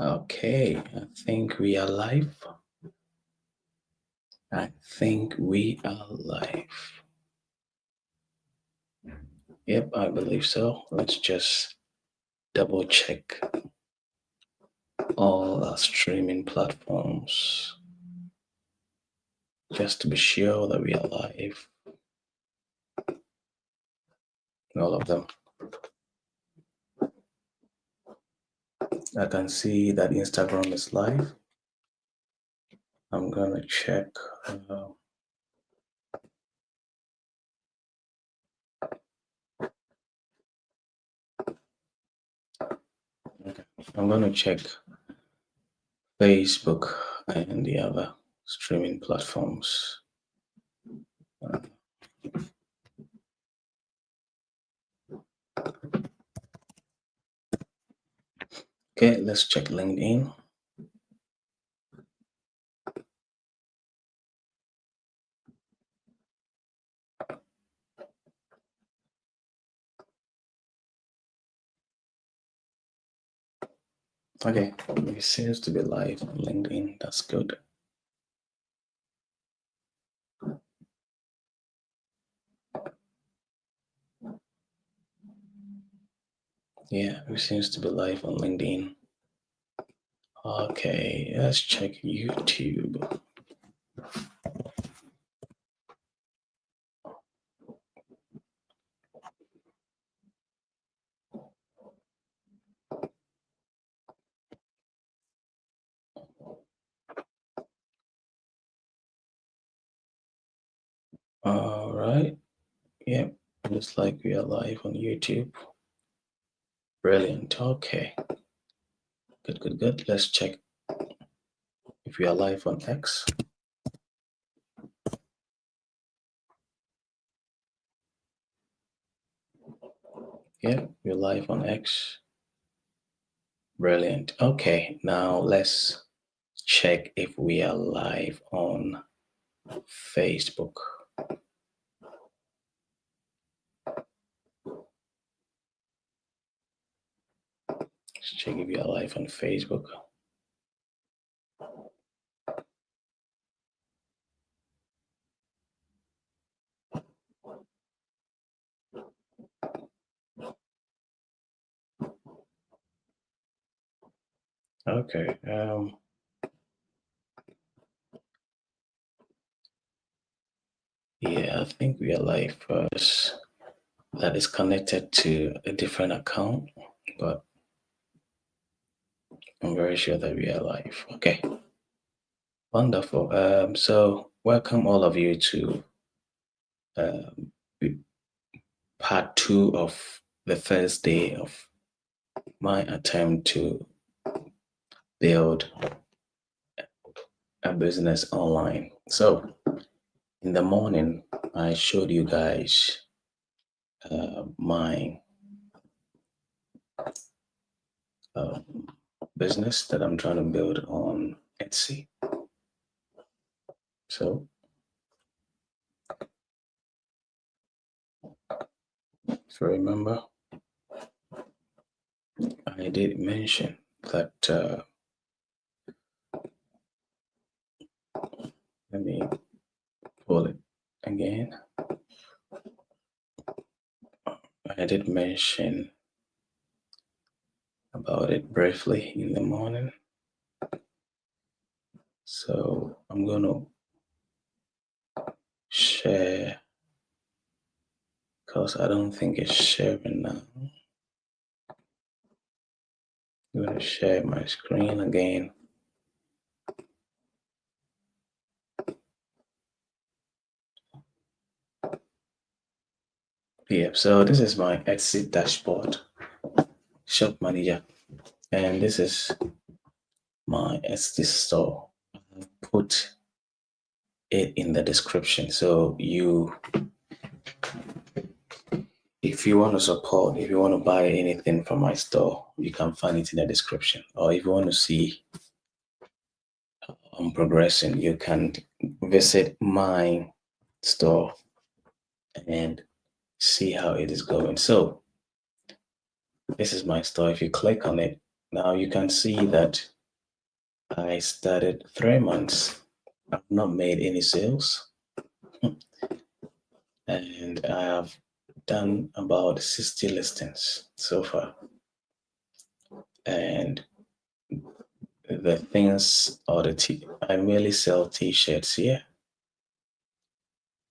Okay, I think we are live. I think we are live. Yep, I believe so. Let's just double check all our streaming platforms just to be sure that we are live. All of them. I can see that Instagram is live. I'm gonna check. Okay. I'm gonna check Facebook and the other streaming platforms. Okay, let's check LinkedIn. Okay, it seems to be live on LinkedIn. That's good. Yeah, it seems to be live on LinkedIn. Okay, let's check YouTube. All right. Yep, looks like we are live on YouTube. Brilliant. Okay. Good. Let's check if we are live on X. Yeah, we're live on X. Brilliant. Okay, now let's check if we are live on Facebook. Let's check if we are live on Facebook. Okay. Yeah, I think we are live first. That is connected to a different account, but I'm very sure that we are live. Okay. Wonderful. So welcome all of you to um, part two of the first day of my attempt to build a business online. So in the morning, I showed you guys my um, business that I'm trying to build on Etsy. So if you remember, I did mention that. Let me pull it again. I did mention about it briefly in the morning. So I'm going to share because I don't think it's sharing now. I'm going to share my screen again. Yeah, so this is my Etsy dashboard, shop manager, and this is my Etsy store. I've put it in the description. So if you want to support, if you want to buy anything from my store, you can find it in the description. Or if you want to see I'm progressing, you can visit my store and see how it is going. So this is my store. If you click on it, Now you can see that I started 3 months. I've not made any sales, and I have done about 60 listings so far. And the things or I merely sell t-shirts here,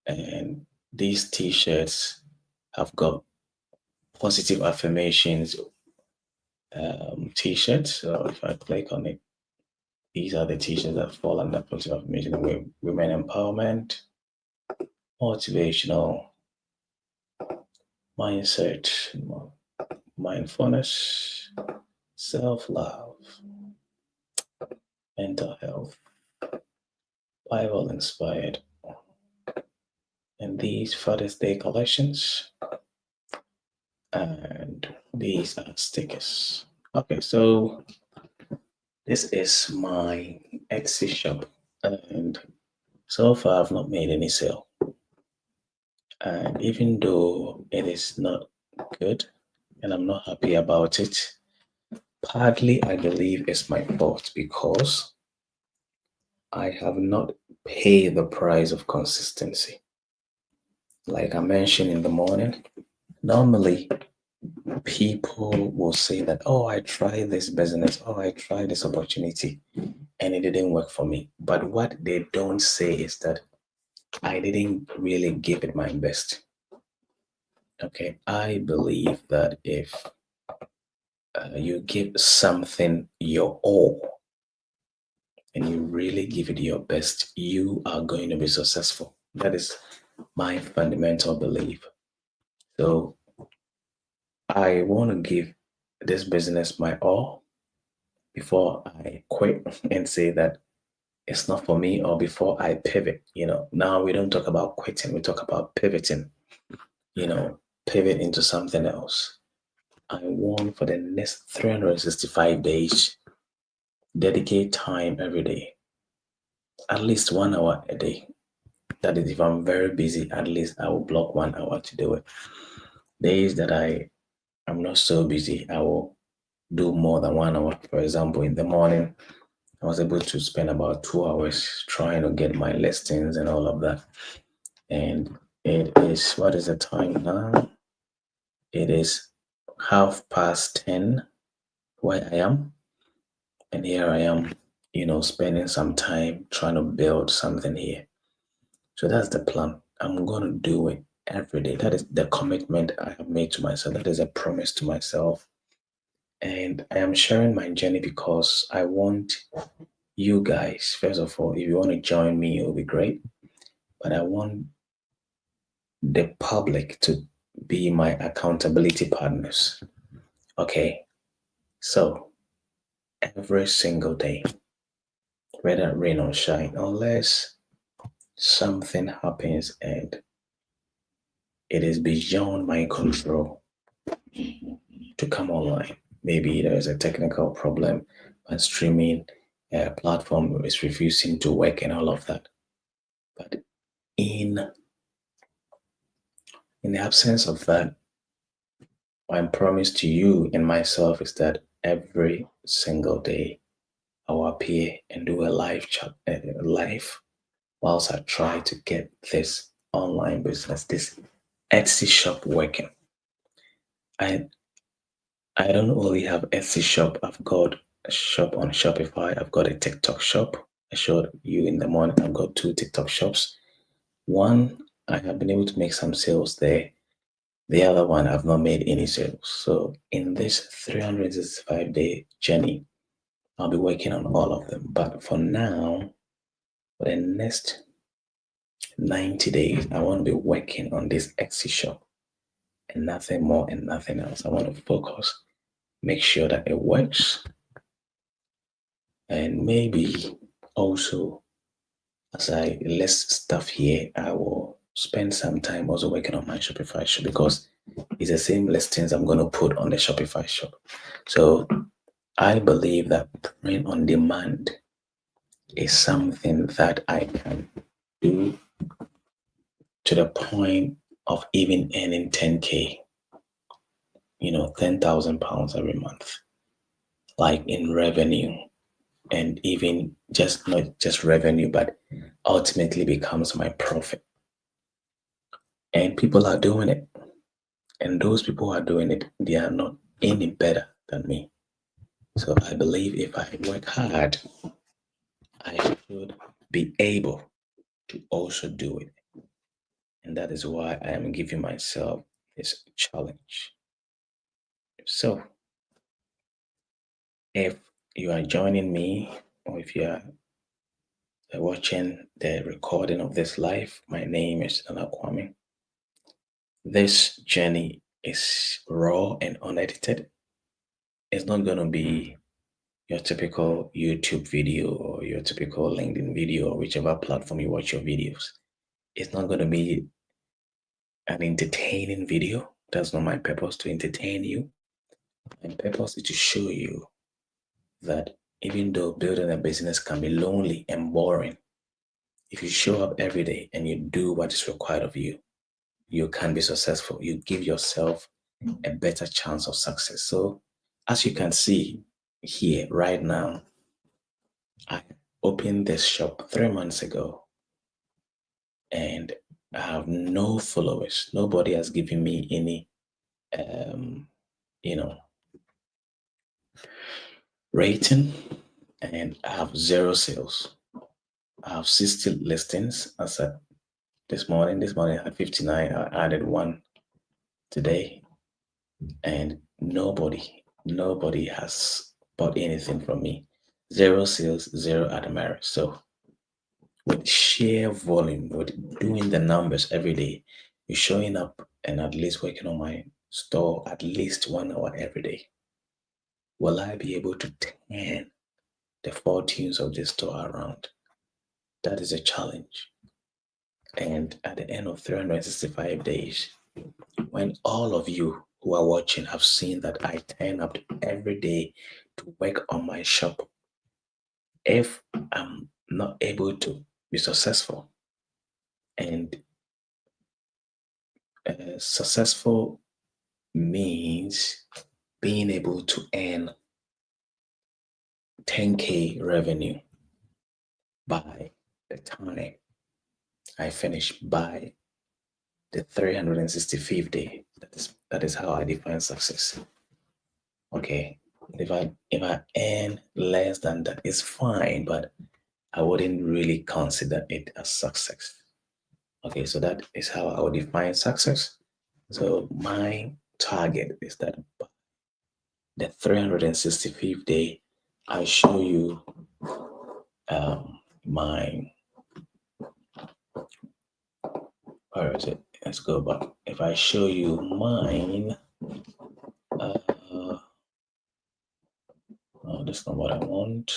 and these t-shirts have got positive affirmations t-shirts. So if I click on it, these are the t-shirts that fall under positive affirmation: women empowerment, motivational, mindset, mindfulness, self-love, mental health, Bible inspired, and these Father's Day collections, and these are stickers. Okay, so this is my Etsy shop, and so far I've not made any sale. And even though it is not good and I'm not happy about it, partly I believe it's my fault because I have not paid the price of consistency. Like I mentioned in the morning, normally people will say that, oh, I tried this business, oh, I tried this opportunity, and it didn't work for me. But what they don't say is that I didn't really give it my best. Okay, I believe that if you give something your all and you really give it your best, you are going to be successful. That is my fundamental belief. So I want to give this business my all before I quit and say that it's not for me, or before I pivot. Now we don't talk about quitting, we talk about pivoting, pivot into something else. I want for the next 365 days, dedicate time every day, at least 1 hour a day. That is, if I'm very busy, at least I will block 1 hour to do it. Days that I'm not so busy, I will do more than 1 hour. For example, in the morning, I was able to spend about 2 hours trying to get my listings and all of that. And it is, what is the time now? It is 10:30 where I am. And here I am, spending some time trying to build something here. So that's the plan. I'm going to do it every day. That is the commitment I have made to myself. That is a promise to myself. And I am sharing my journey because I want you guys, first of all, if you want to join me, it will be great. But I want the public to be my accountability partners. Okay. So every single day, whether rain or shine, unless something happens and it is beyond my control to come online. Maybe there's a technical problem and streaming platform is refusing to work and all of that. But in the absence of that, my promise to you and myself is that every single day I will appear and do a live chat, live, whilst I try to get this online business, this Etsy shop working. I I don't only have Etsy shop. I've got a shop on Shopify. I've got a TikTok shop. I showed you in the morning. I've got 2 TikTok shops. One, I have been able to make some sales there. The other one, I've not made any sales. So in this 365-day journey, I'll be working on all of them. But for now, for the next 90 days, I want to be working on this Etsy shop and nothing more and nothing else. I want to focus, make sure that it works, and maybe also as I list stuff here, I will spend some time also working on my Shopify shop because it's the same listings I'm going to put on the Shopify shop. So I believe that print on demand is something that I can do to the point of even earning 10K, £10,000 every month. like in revenue, and even just not just revenue, but ultimately becomes my profit. And people are doing it. And those people who are doing it, they are not any better than me. So I believe if I work hard, I should be able to also do it. And that is why I am giving myself this challenge. So if you are joining me, or if you are watching the recording of this live, my name is Nana Kwame. This journey is raw and unedited. It's not going to be your typical YouTube video or your typical LinkedIn video or whichever platform you watch your videos. It's not going to be an entertaining video. That's not my purpose, to entertain you. My purpose is to show you that even though building a business can be lonely and boring, if you show up every day and you do what is required of you, you can be successful. You give yourself a better chance of success. So, as you can see here right now, I opened this shop 3 months ago and I have no followers. Nobody has given me any, um, you know, rating, and I have zero sales. I have 60 listings as at this morning. This morning I had 59. I added one today, and nobody has bought anything from me. Zero sales, zero admirers. So with sheer volume, with doing the numbers every day, you're showing up and at least working on my store at least 1 hour every day. Will I be able to turn the fortunes of this store around? That is a challenge. And at the end of 365 days, when all of you who are watching have seen that I turn up every day to work on my shop, if I'm not able to be successful, and successful means being able to earn 10K revenue by the time I finish, by the 365th day. That is how I define success. Okay. If I earn less than that, it's fine, but I wouldn't really consider it as success. Okay, so that is how I would define success. So my target is that by the 365th day, I show you my, where is it? Let's go back. If I show you mine, oh, that's not what I want.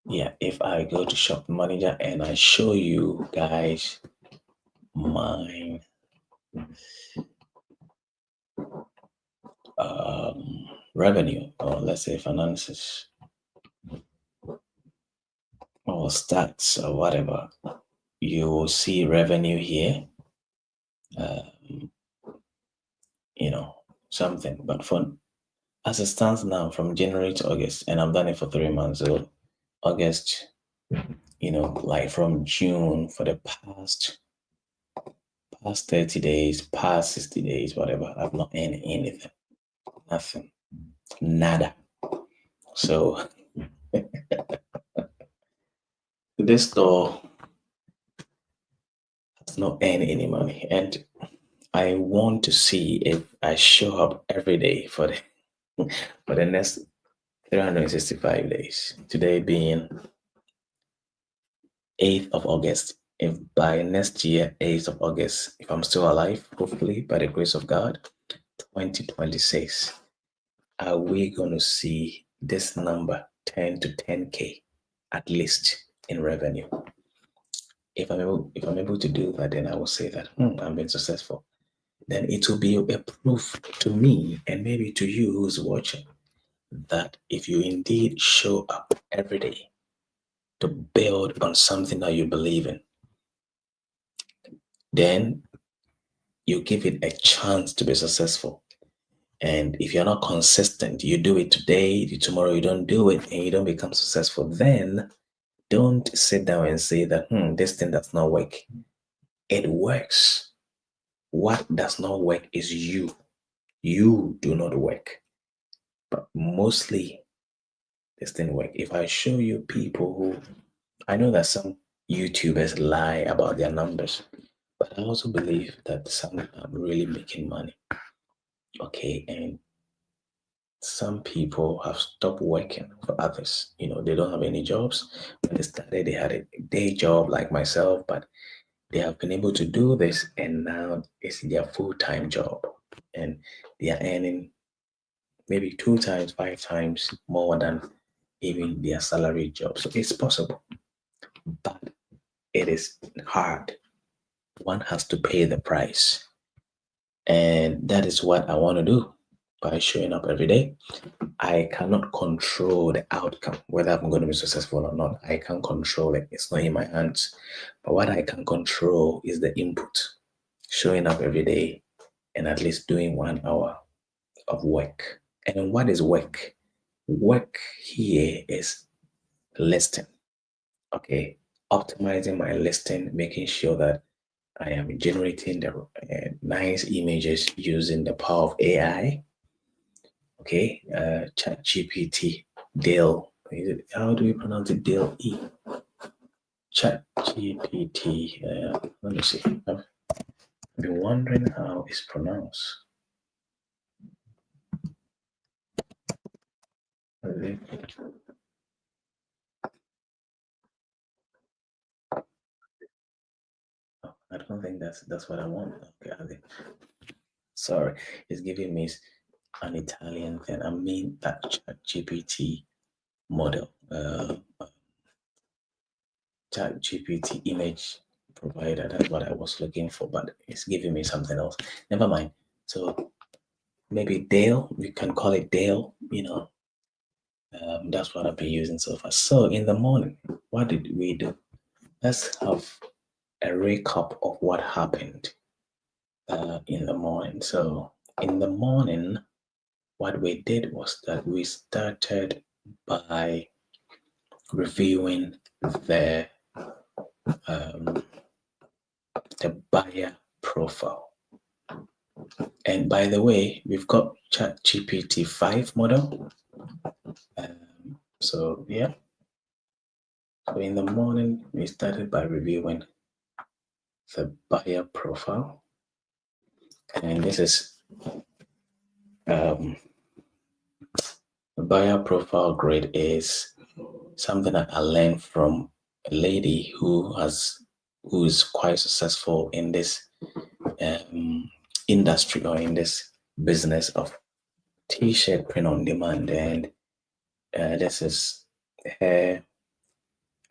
Yeah, if I go to shop manager and I show you guys my revenue, or let's say finances or stats or whatever, you will see revenue here, something. But for as it stands now, from January to August, and I've done it for 3 months, so August, like from June for the past 30 days, past 60 days, whatever, I've not earned anything. Nothing. Nada. So this store has not earned any money. And I want to see if I show up every day for the next 365 days. Today being 8th of August. If by next year, 8th of August, if I'm still alive, hopefully by the grace of God, 2026, are we going to see this number 10 to 10K at least in revenue? If I'm able to do that, then I will say that I'm being successful. Then it will be a proof to me and maybe to you who's watching that if you indeed show up every day to build on something that you believe in, then you give it a chance to be successful. And if you're not consistent, you do it today, tomorrow you don't do it, and you don't become successful, then don't sit down and say that, this thing does not work. It works. What does not work is you. You do not work. But mostly, this thing work. If I show you people who, I know that some YouTubers lie about their numbers, but I also believe that some are really making money. Okay, and some people have stopped working for others. They don't have any jobs. When they started, they had a day job like myself, but they have been able to do this, and now it's their full-time job. And they are earning maybe 2 times, 5 times more than even their salary job. So it's possible, but it is hard. One has to pay the price. And that is what I want to do by showing up every day. I cannot control the outcome, whether I'm going to be successful or not. I can't control it. It's not in my hands. But what I can control is the input. Showing up every day and at least doing 1 hour of work. And what is work? Work here is listing. Okay. Optimizing my listing, making sure that I am generating the nice images using the power of AI. Okay, Chat GPT, Dale. How do we pronounce it? Dale E. Chat GPT. Let me see. I've been wondering how it's pronounced. I don't think that's what I want. Okay, sorry, it's giving me an Italian thing. I mean that Chat GPT model. Chat GPT image provider. That's what I was looking for, but it's giving me something else. Never mind. So maybe Dale, we can call it Dale. That's what I've been using so far. So in the morning, what did we do? Let's have a recap of what happened in the morning. So in the morning, what we did was that we started by reviewing the um, the buyer profile. And by the way, we've got Chat GPT 5 model. So yeah. So in the morning, we started by reviewing the buyer profile. And this is the buyer profile grid is something that I learned from a lady who is quite successful in this industry or in this business of t-shirt print on demand. And this is her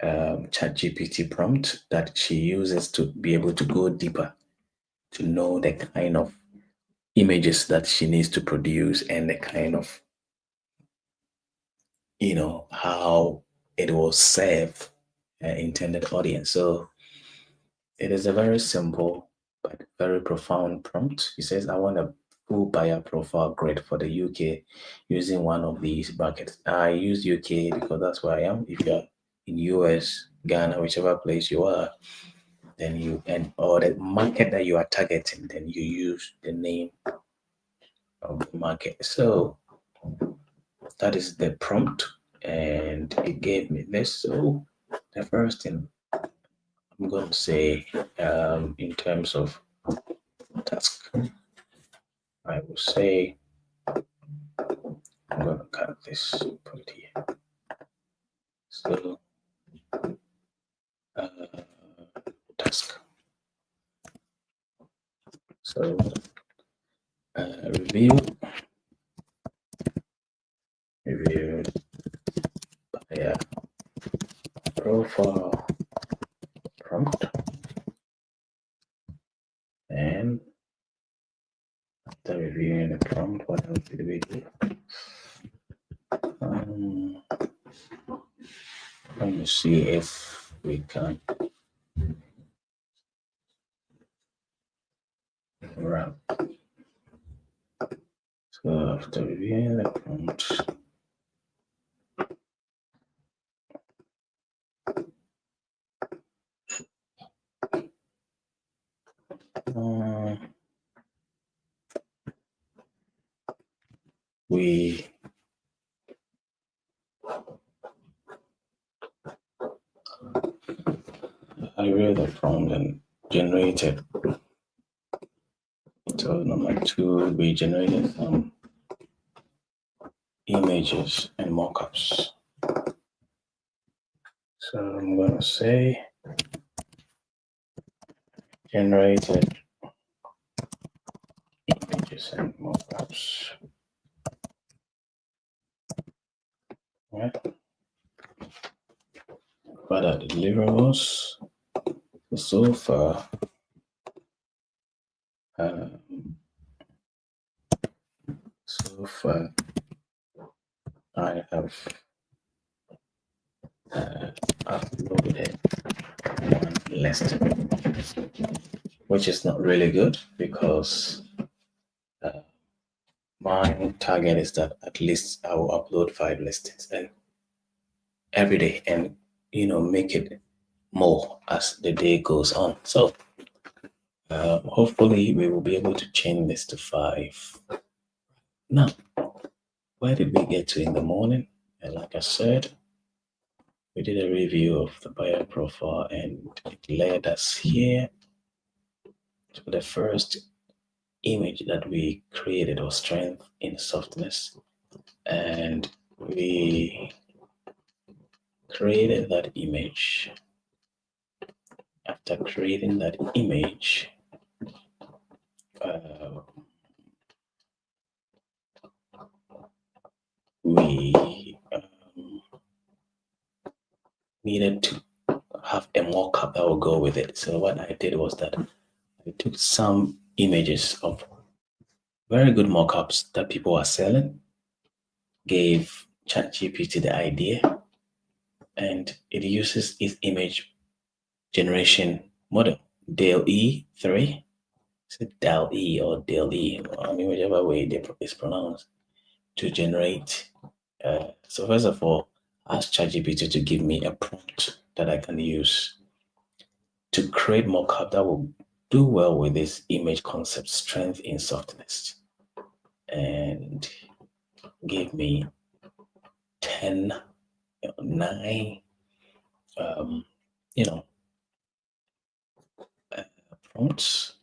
ChatGPT prompt that she uses to be able to go deeper, to know the kind of images that she needs to produce and the kind of, how it will serve intended audience. So it is a very simple but very profound prompt. He says, I want a full buyer profile grid for the UK using one of these brackets. I use UK because that's where I am. If you're in US, Ghana, whichever place you are, then or the market that you are targeting, then you use the name of the market. So that is the prompt, and it gave me this. So the first thing I'm going to say in terms of task, I will say I'm going to cut this, put it here. So task. So review buyer profile prompt, and after reviewing the prompt, what else did we do? Let me see if we can Right. So after reviewing the prompt, uh, we I read the prompt and generated. So number two, we generated some images and mockups. So I'm gonna say generated images and mockups. Right? What are the deliverables? So far, um, so far, I have uploaded one listing, which is not really good because uh, my target is that at least I will upload 5 listings and every day, and make it more as the day goes on. So hopefully we will be able to change this to 5. Now, where did we get to in the morning? And like I said, we did a review of the buyer profile and it led us here to the first image that we created, or strength in softness. And we created that image. After creating that image, uh, we needed to have a mock-up that will go with it. So what I did was that I took some images of very good mock-ups that people are selling, gave ChatGPT the idea, and it uses its image generation model, DALL-E 3. Is it DALL-E or DALL-E? I mean, whichever way it's pronounced, to generate. So first of all, ask ChatGPT to give me a prompt that I can use to create mockup that will do well with this image concept, strength in softness, and give me 10, 9, um, you know, prompts,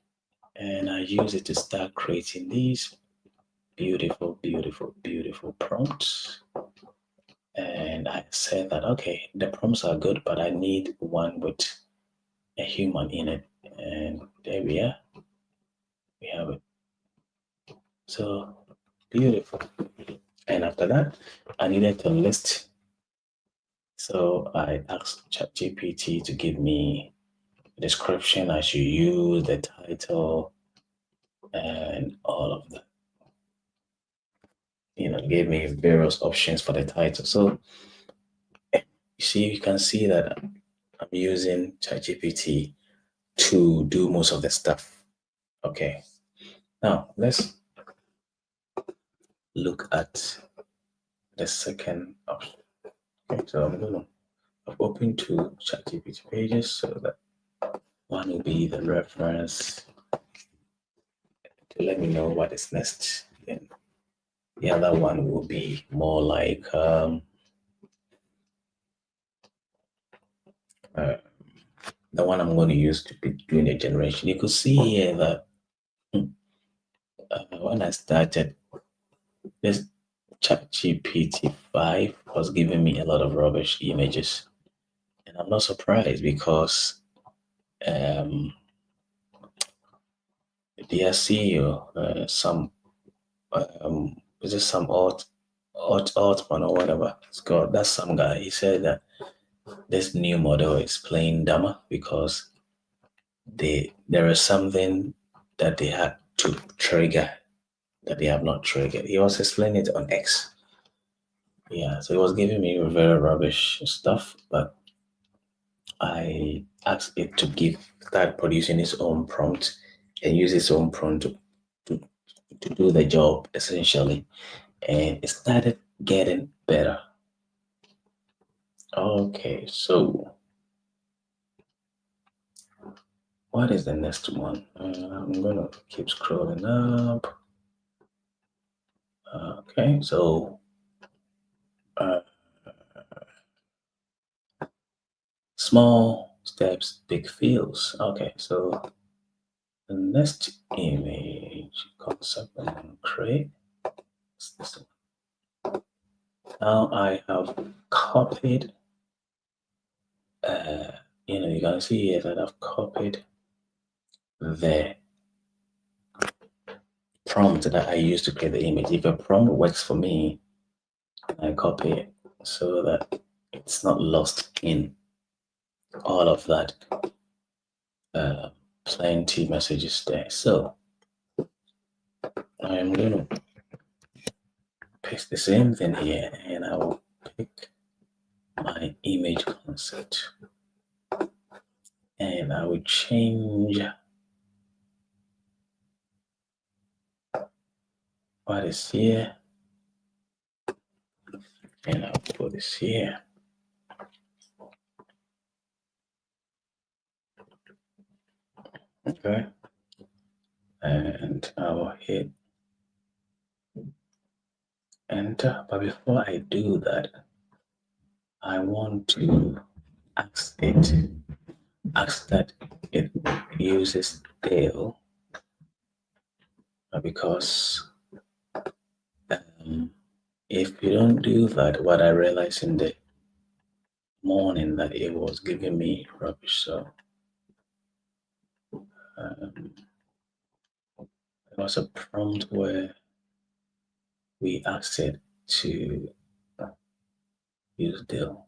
and I use it to start creating these beautiful, beautiful, beautiful prompts. And I said that, okay, the prompts are good, but I need one with a human in it. And there we are. We have it. So beautiful. And after that, I needed to list. So I asked ChatGPT to give me a description I should use, the title, and all of that. Gave me various options for the title. So you can see that I'm using ChatGPT to do most of the stuff. Okay. Now let's look at the second option. Okay, so I've opened 2 ChatGPT pages, so that one will be the reference to let me know what is next. Then the other one will be more like the one I'm going to use to be doing a generation. You could see here that when I started, this ChatGPT 5 was giving me a lot of rubbish images. And I'm not surprised because their CEO, is it some Altman or whatever it's called? That's some guy. He said that this new model is playing dumber because there is something that they had to trigger that they have not triggered. He was explaining it on X. Yeah, so he was giving me very rubbish stuff, but I asked it to start producing its own prompt, and use its own prompt to, to do the job essentially. And it started getting better. Okay, so what is the next one? I'm gonna keep scrolling up. Okay, so uh, small steps, big feels. Okay, so the next image concept I'm gonna create is this one. Now I have copied. Uh, you can see here that I've copied the prompt that I used to create the image. If a prompt works for me, I copy it so that it's not lost in all of that uh, plenty messages there. So I am going to paste the same thing here, and I will pick my image concept, and I will change what is here, and I'll put this here. Okay, and I will hit enter. But before I do that, I want to ask that it uses Dale, because if you don't do that, what I realized in the morning that it was giving me rubbish. So there was a prompt where we asked it to use Dale.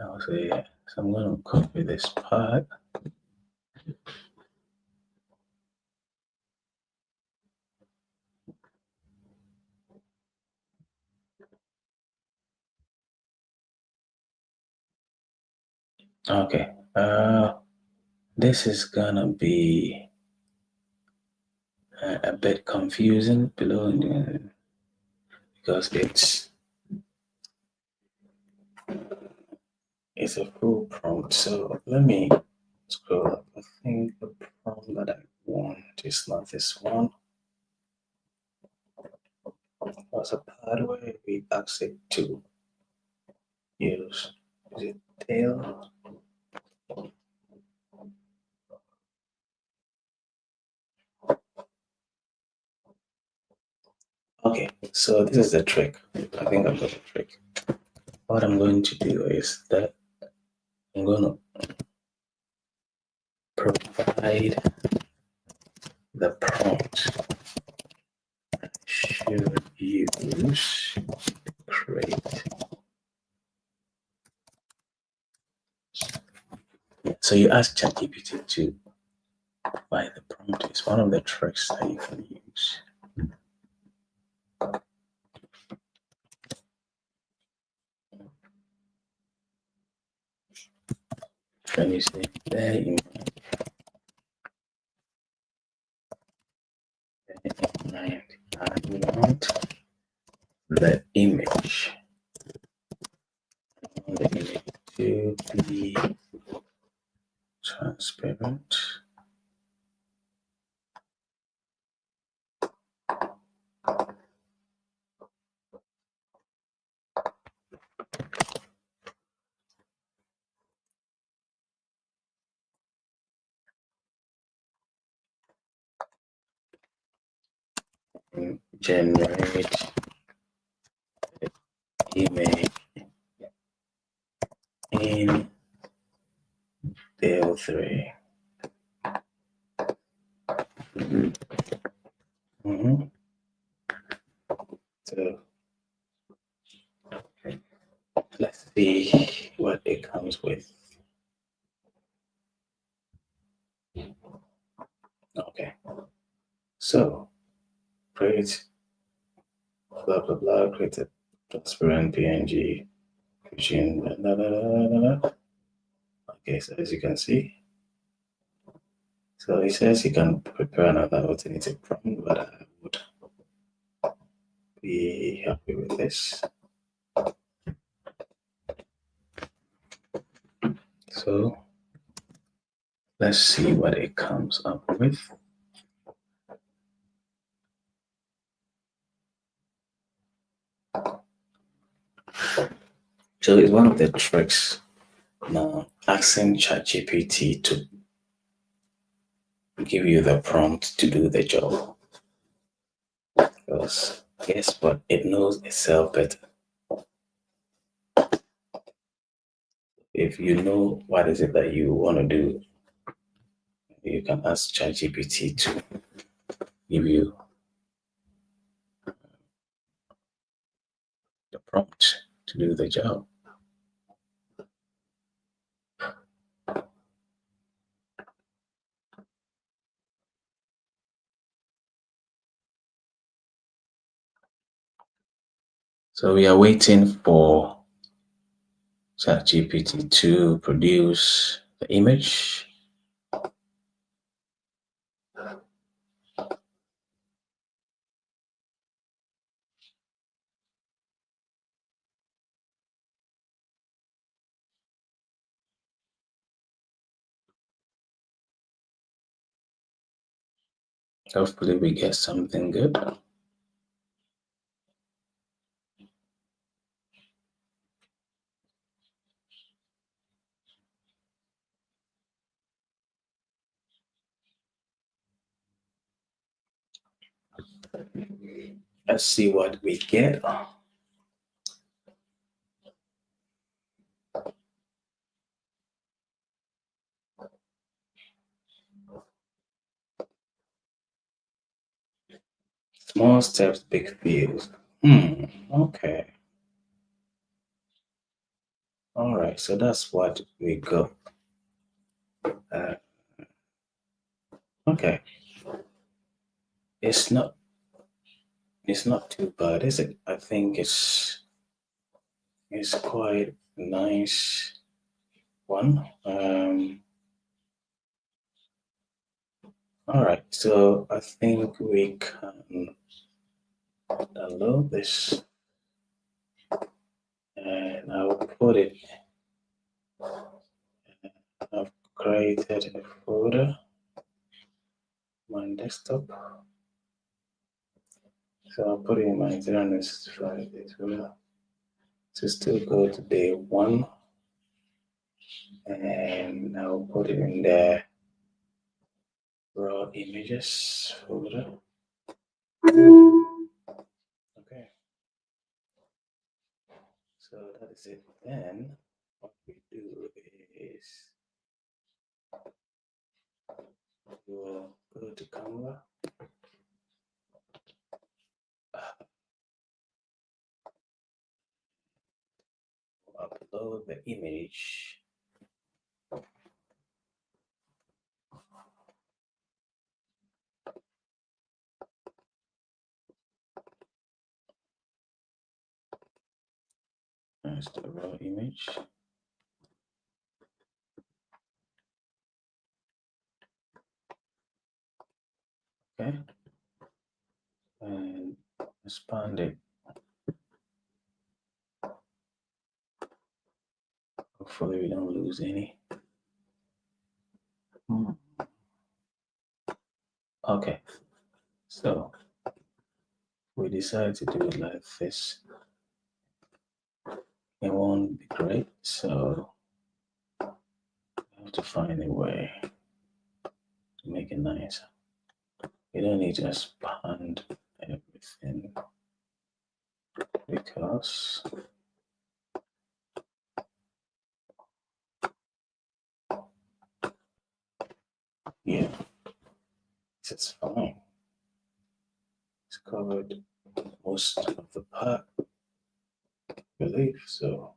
I'll say, so I'm going to copy this part. Okay, this is gonna be a bit confusing below because it's a full prompt. So let me scroll up. I think the prompt that I want is not this one. There's a part where we ask it to use. Is it tail? Okay, so this is the trick. I think I've got the trick. What I'm going to do is that I'm going to provide the prompt should use create. So you ask ChatGPT to provide the prompt. It's one of the tricks that you can use. Let me say there in mind, I want the image. I want the image to be transparent. And generate image in L3. So let's see what it comes with. Okay, so create blah blah blah, create a transparent PNG, vision, blah, blah, blah, blah, blah. Okay, so as you can see, So it says you can prepare another alternative prompt, but I would be happy with this. So let's see what it comes up with. So it's one of the tricks now, asking ChatGPT to give you the prompt to do the job. Because guess what? It knows itself better. If you know what is it that you want to do, you can ask ChatGPT to give you the prompt to do the job. So we are waiting for ChatGPT to produce the image. Hopefully we get something good. Let's see what we get. Small steps, big feels. Okay. All right. So that's what we got. Uh, okay. It's not. It's not too bad, is it? I think it's quite a nice one. All right. So I think we can download this, and I'll put it. I've created a folder, my desktop. So I'll put it in my 365 days folder. So still go to day one, and I'll put it in the raw images folder. Okay. So that is it. Then what we do is we will go to Canva. Upload the image. That's the raw image. Okay. And expand it. Hopefully we don't lose any. Okay. So we decide to do it like this. It won't be great, so I have to find a way to make it nice. You don't need to expand everything because yeah, it's fine. It's covered most of the part, I believe, so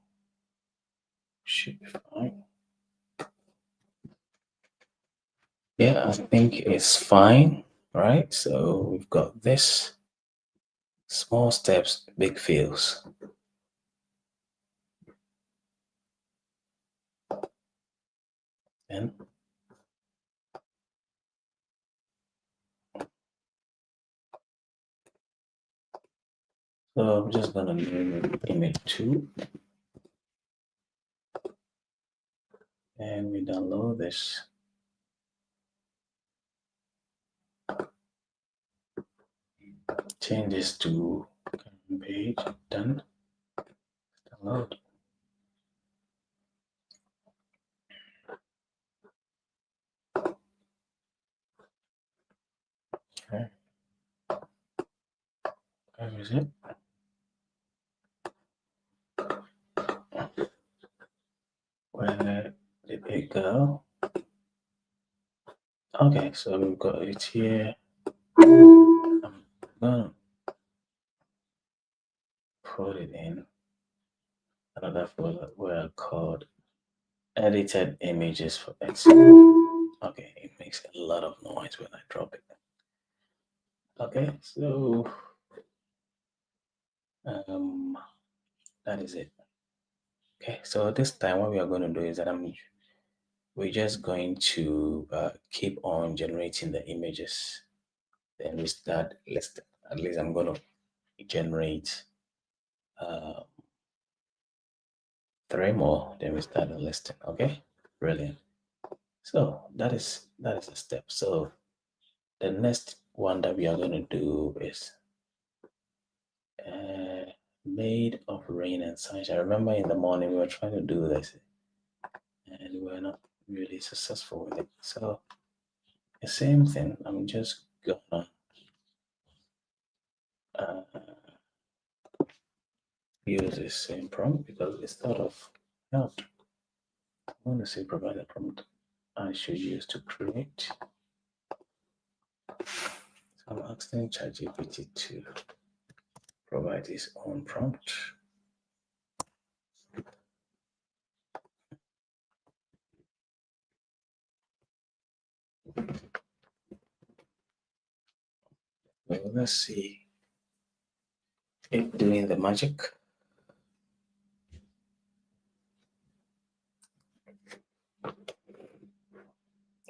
should be fine. Yeah, I think it's fine, right? So we've got this small steps, big feels. And So I'm just gonna name it image 2 and we download this. Change this to current page. Done. Download. Okay. Where is it? Where did it go? Okay, so we've got it here. I'm gonna put it in another folder where I called edited images for Etsy. Okay, it makes a lot of noise when I drop it. Okay, so um, that is it. Okay, so this time what we are going to do is that we're just going to keep on generating the images. Then we start listing. At least I'm going to generate uh, 3 more. Then we start the listing. Okay, brilliant. So that is a step. So the next one that we are going to do is made of rain and sunshine. I remember in the morning we were trying to do this and we were not really successful with it. So the same thing, I'm just gonna uh, use this same prompt because it's sort of helped. I want to say provide a prompt I should use to create. So I'm asking ChatGPT to provide its own prompt. Well, let's see it doing the magic.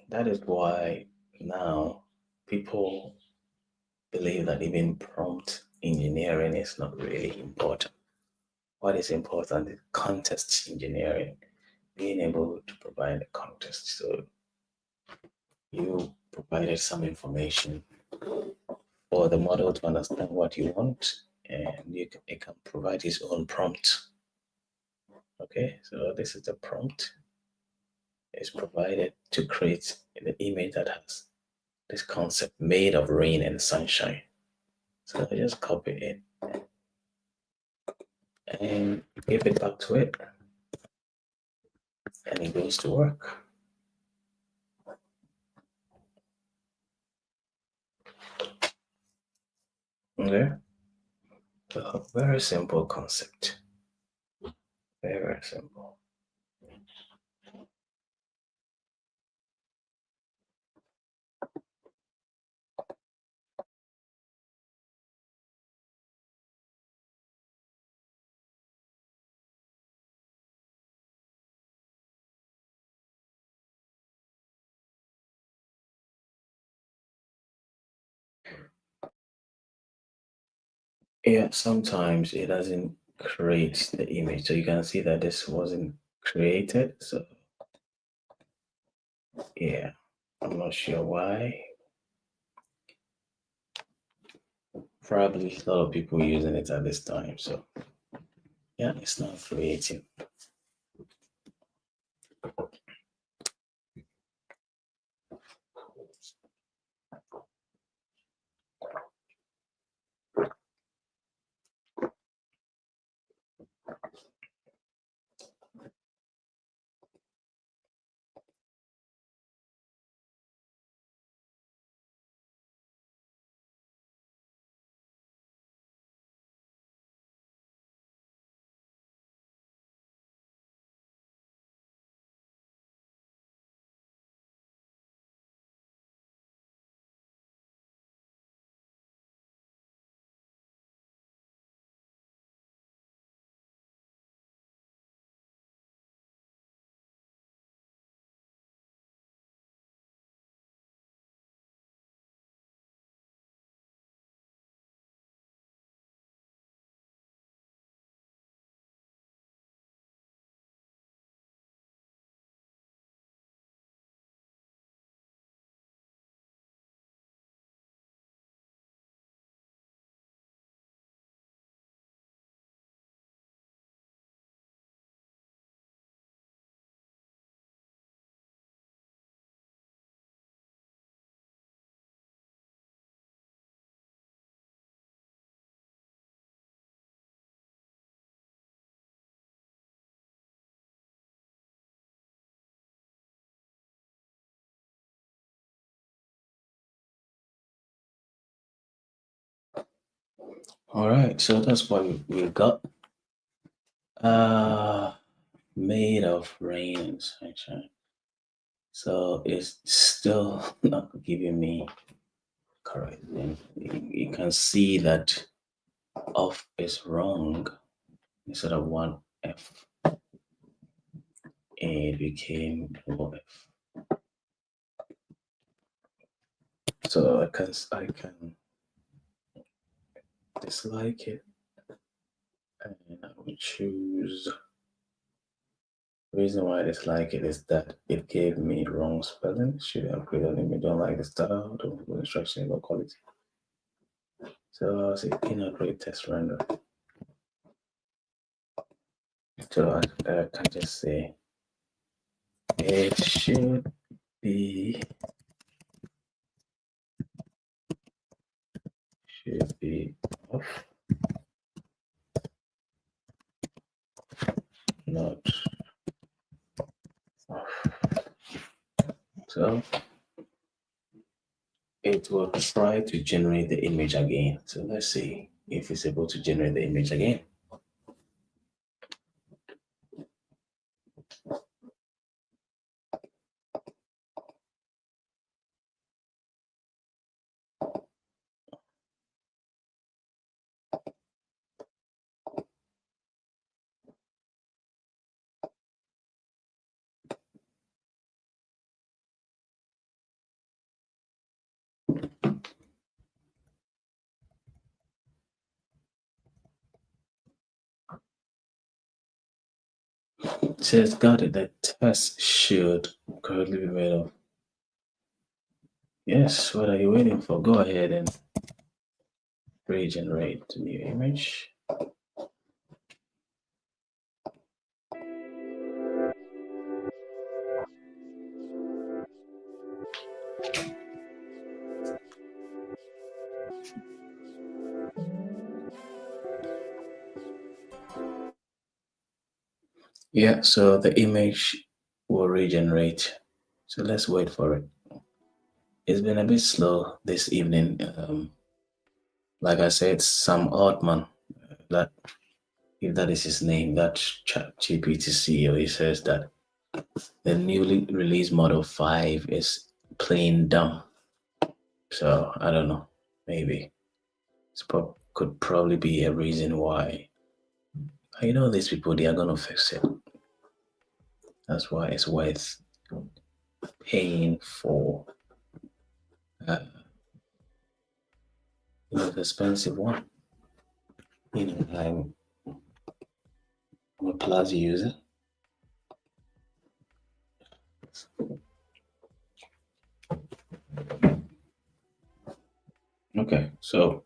That is why now people believe that even prompt engineering is not really important. What is important is context engineering, being able to provide a context. So you provided some information for the model to understand what you want, and it can provide its own prompt. Okay, so this is the prompt. It's provided to create the image that has this concept made of rain and sunshine. So I just copy it and give it back to it, and it goes to work. Okay, so very simple concept. Very, very simple. Yeah, sometimes it doesn't create the image. So you can see that this wasn't created. So yeah, I'm not sure why. Probably a lot of people using it at this time. So yeah, it's not creating. All right, so that's what we got. Uh, made of rain and sunshine. So it's still not giving me correct. And you can see that off is wrong. Instead of one F, it became OF. So I can dislike it, and I will choose. The reason why I dislike it is that it gave me wrong spelling. Should have created it. Don't like the style, don't like the instruction about quality. So I'll say inaccurate test render. So I can just say it should be off, not off. So it will try to generate the image again. So let's see if it's able to generate the image again. So it's got it. The test should currently be made of. Yes, what are you waiting for? Go ahead and regenerate the new image. Yeah, so the image will regenerate. So let's wait for it. It's been a bit slow this evening. Like I said, Sam Altman, that if that is his name, that chat GPT CEO, he says that the newly released Model 5 is plain dumb. So I don't know. Maybe could probably be a reason why. I know these people, they are gonna fix it. That's why it's worth paying for uh, the expensive one. I'm a Plus user. Okay, so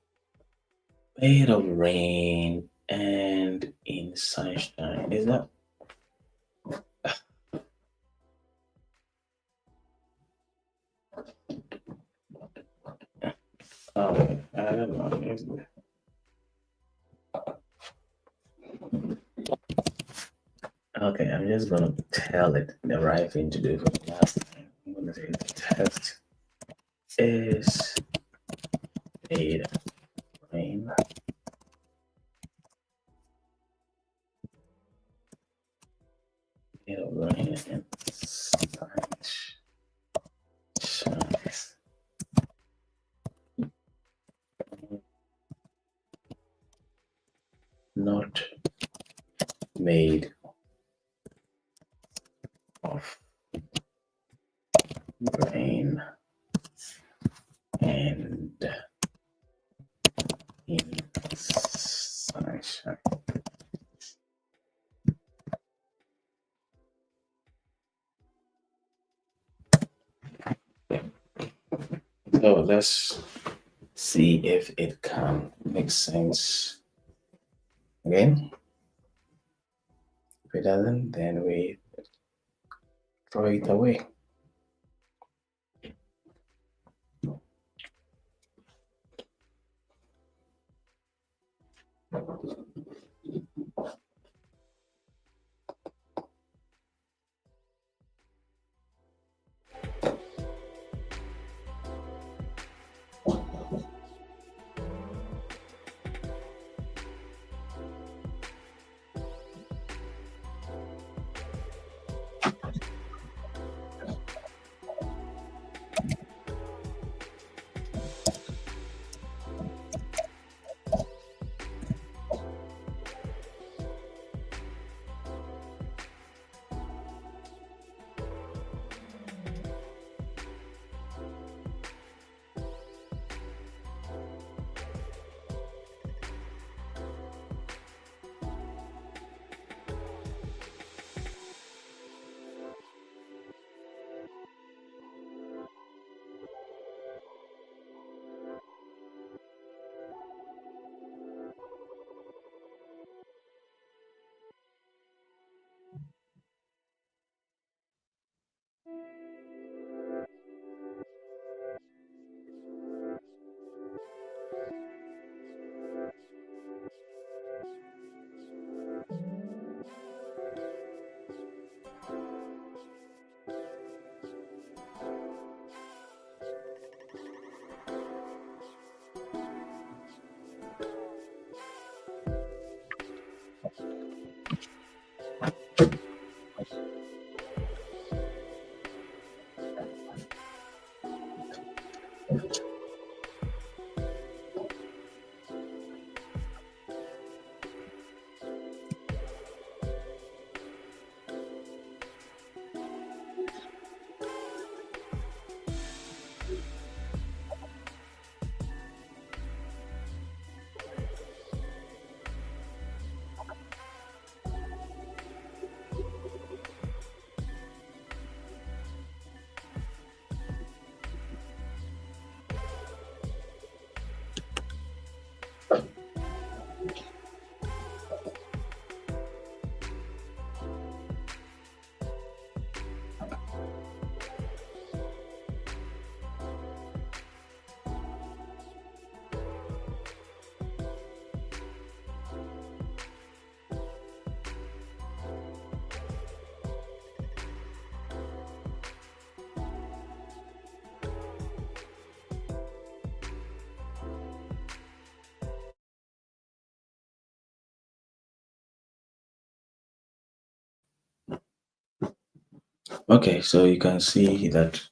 made of rain and in sunshine. Is that? Oh, I don't know. Okay, I'm just gonna tell it the right thing to do for the last time. I'm gonna say the test is made of rain. Made of rain and sunshine. Not made of rain and in sunshine. So let's see if it can make sense again. If it doesn't, then we throw it away. Okay, so you can see that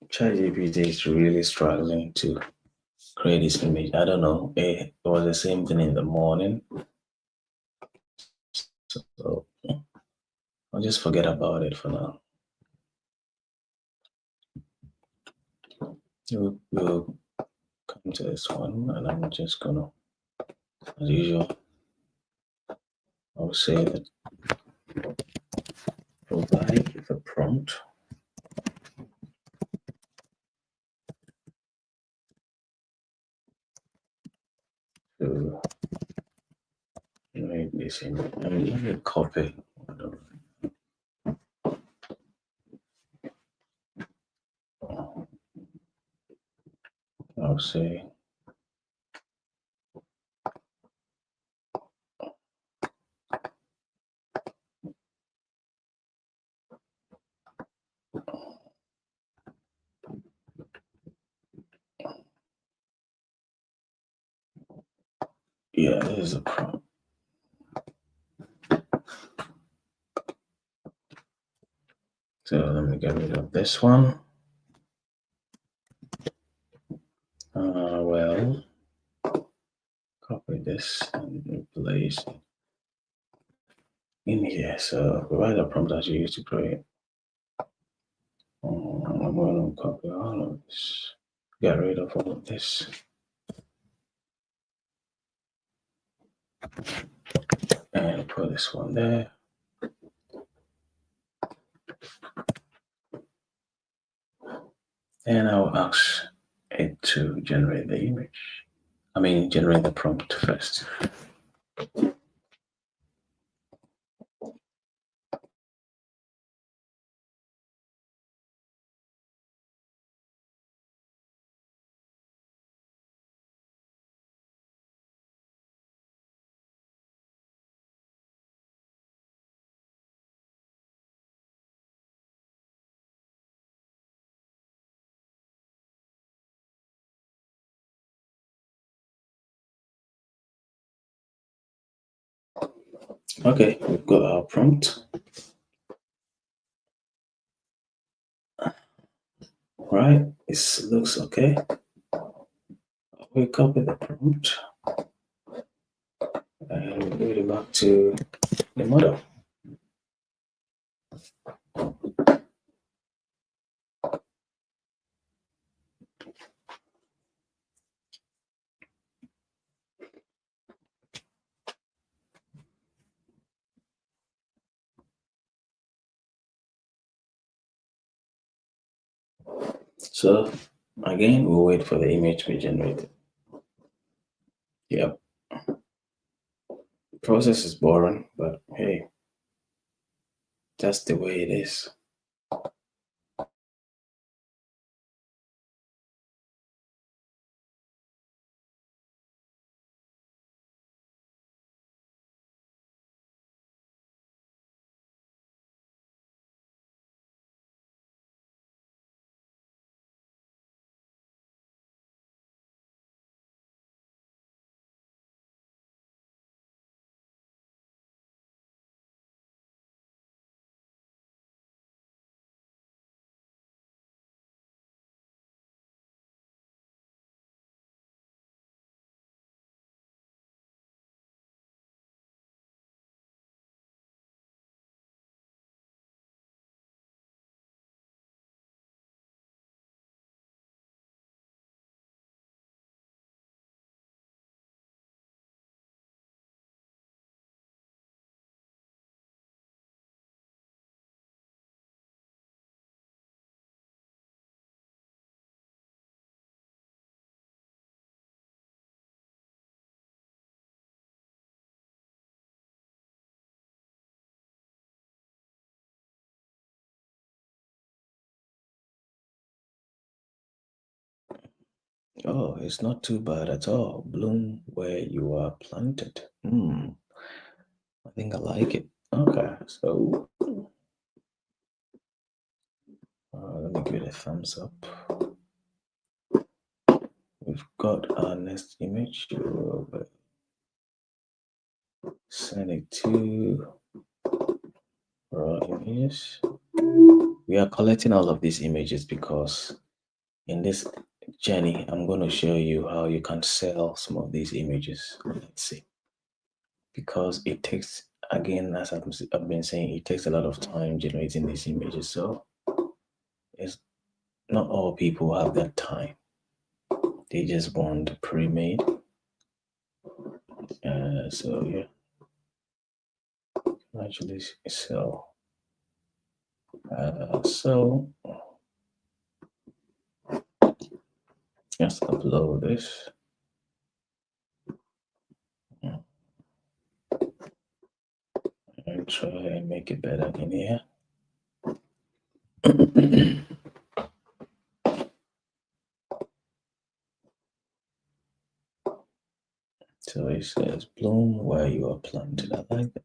ChatGPT is really struggling to create this image. I don't know. It was the same thing in the morning. So I'll just forget about it for now. We'll come to this one, and I'm just gonna, as usual, I'll say that provide the prompt to generate this image. I mean, let me copy. I'll say yeah, this is a prompt. So let me get rid of this one. Well, copy this and replace it in here. So provide a prompt that you use to create. I'm going to copy all of this. Get rid of all of this. And put this one there. And I'll ask it to generate the image. I mean, generate the prompt first. Okay, we've got our prompt. Right, it looks okay. We copy the prompt and we put it back to the model. So again, we'll wait for the image to be generated. Yep. Process is boring, but hey, that's the way it is. Oh, it's not too bad at all. Bloom where you are planted. I think I like it. Okay, so let me give it a thumbs up. We've got our next image. We'll send it to raw images. We are collecting all of these images because in this journey, I'm going to show you how you can sell some of these images. Let's see. Because it takes, again, as I've been saying, it takes a lot of time generating these images. So it's not all people have that time. They just want pre-made. So yeah, actually sell. So just upload this and try and make it better in here. So it says bloom where you are planted. I like that.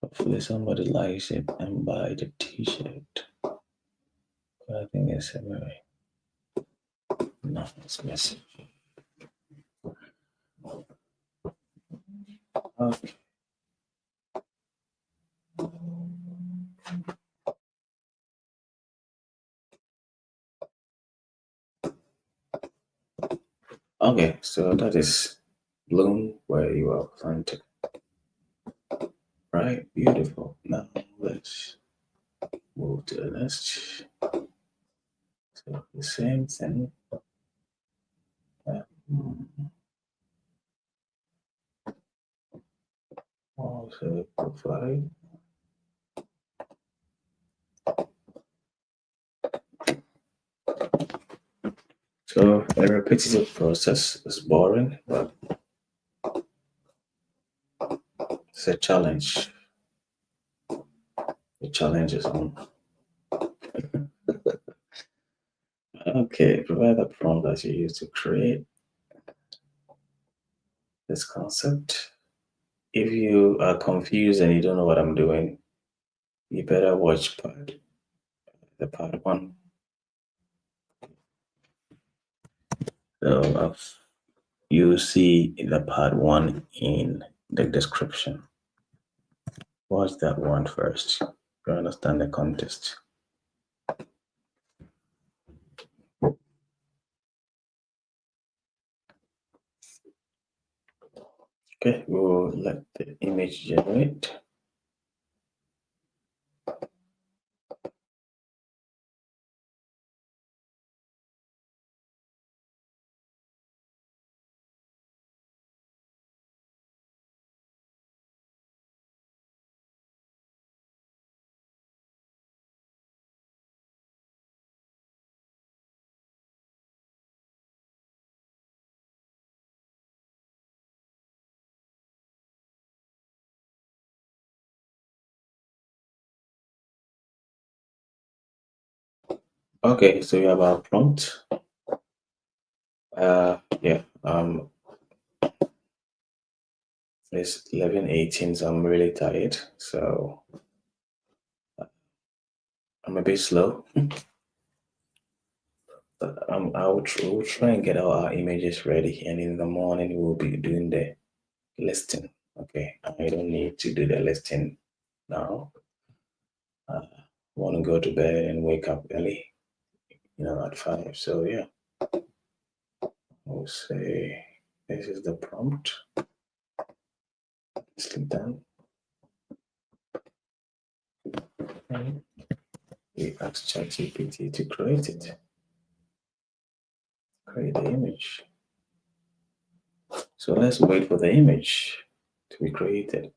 Hopefully somebody likes it and buy the t-shirt. But I think it's a very nice message. Okay. Okay, so that is bloom where you are planted. Right, beautiful. Now let's move to the next. So the same thing. Also provide. So a repetitive process is boring, but it's a challenge. The challenge is on. Okay, provide the prompt that you use to create this concept. If you are confused and you don't know what I'm doing, you better watch part one. So you see the part one in the description. Watch that one first to understand the context. Okay, we'll let the image generate. Okay, so you have our prompt. Yeah, it's 11:18, so I'm really tired. So I'm a bit slow. But we'll try and get our images ready, and in the morning we'll be doing the listing. Okay, I don't need to do the listing now. I want to go to bed and wake up early, at 5. So yeah, we'll say this is the prompt. Click done. And we ask ChatGPT to create it. Create the image. So let's wait for the image to be created.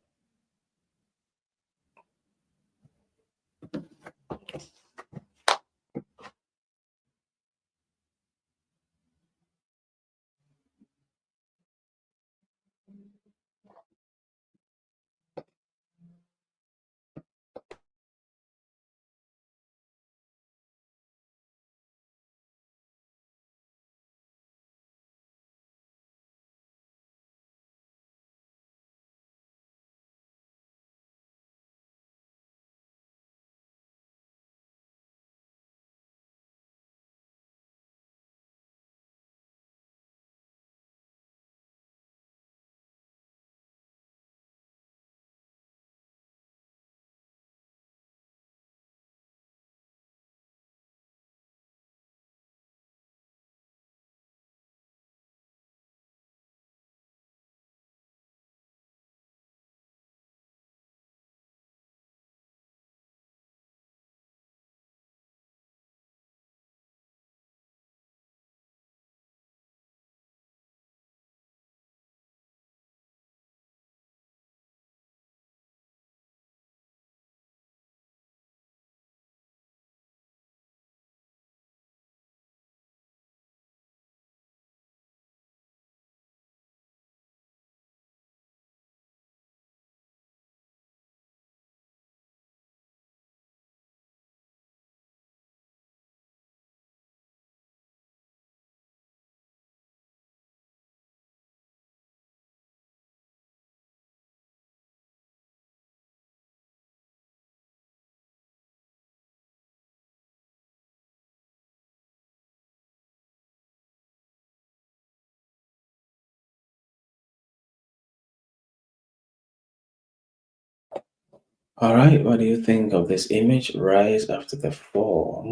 All right, what do you think of this image? Rise after the fall.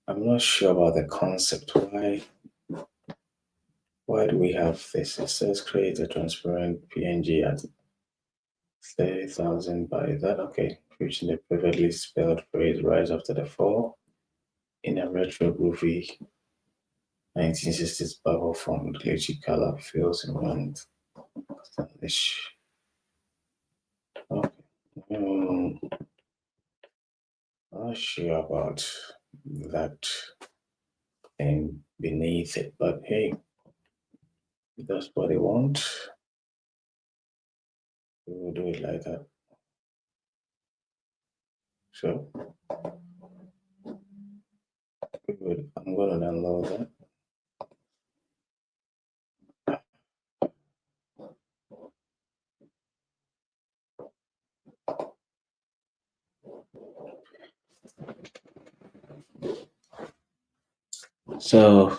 I'm not sure about the concept. Why do we have this? It says create a transparent PNG at 30,000 by that. Okay, preaching the perfectly spelled phrase rise after the fall in a retro groovy 1960s bubble from glitchy color feels in wind. Stylish. Okay. Um, I'm not sure about that thing beneath it, but hey, if that's what they want, we will do it like that. So I'm gonna download that. So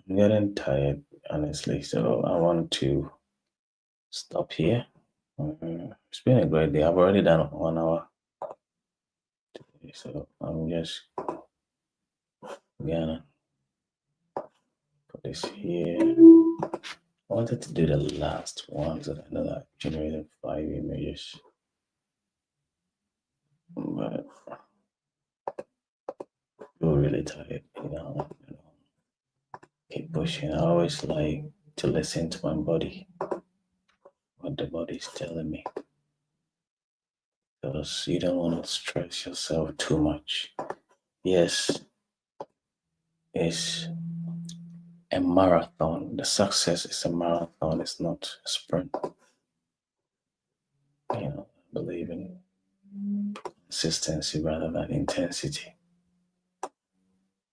I'm getting tired, honestly. So I want to stop here. It's been a great day. I've already done 1 hour today, so I'm just gonna put this here. I wanted to do the last ones that I know that generated 5 images, but I'm really tired. Keep pushing. I always like to listen to my body, what the body's telling me, because you don't want to stress yourself too much. Yes, it's a marathon. The success is a marathon, it's not a sprint. Believe in consistency rather than intensity.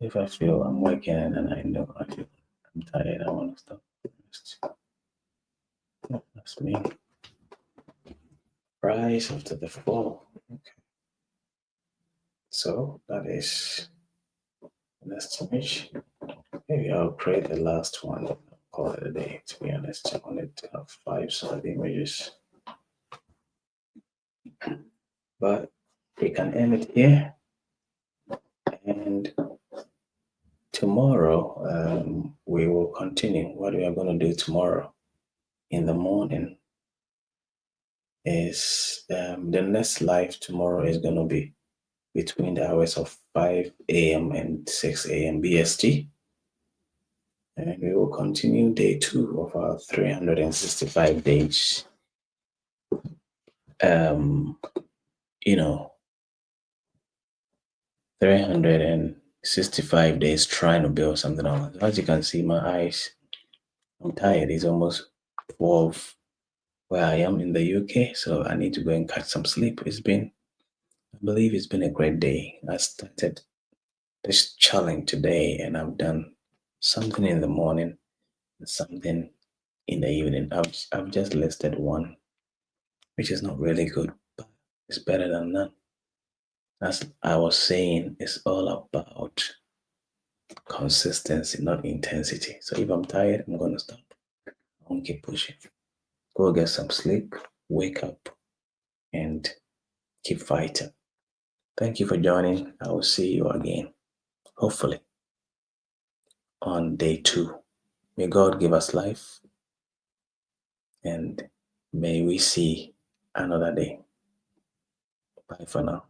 If I feel I'm working and I know I'm tired, I want to stop. That's me. Rise after the fall. Okay. So that is the next image. Maybe I'll create the last one. I'll call it a day. To be honest, I wanted to have 5 solid images, but we can end it here. And tomorrow, we will continue. What we are going to do tomorrow in the morning is the next live tomorrow is going to be between the hours of 5 a.m. and 6 a.m. BST. And we will continue day 2 of our 365 days. 365 days trying to build something on. As you can see, my eyes, I'm tired. It's almost 12 where I am in the UK, so I need to go and catch some sleep. I believe it's been a great day. I started this challenge today and I've done something in the morning and something in the evening. I've just listed one, which is not really good, but it's better than none. As I was saying, it's all about consistency, not intensity. So if I'm tired, I'm going to stop. I won't keep pushing. Go get some sleep, wake up, and keep fighting. Thank you for joining. I will see you again, hopefully, on day 2. May God give us life and may we see another day. Bye for now.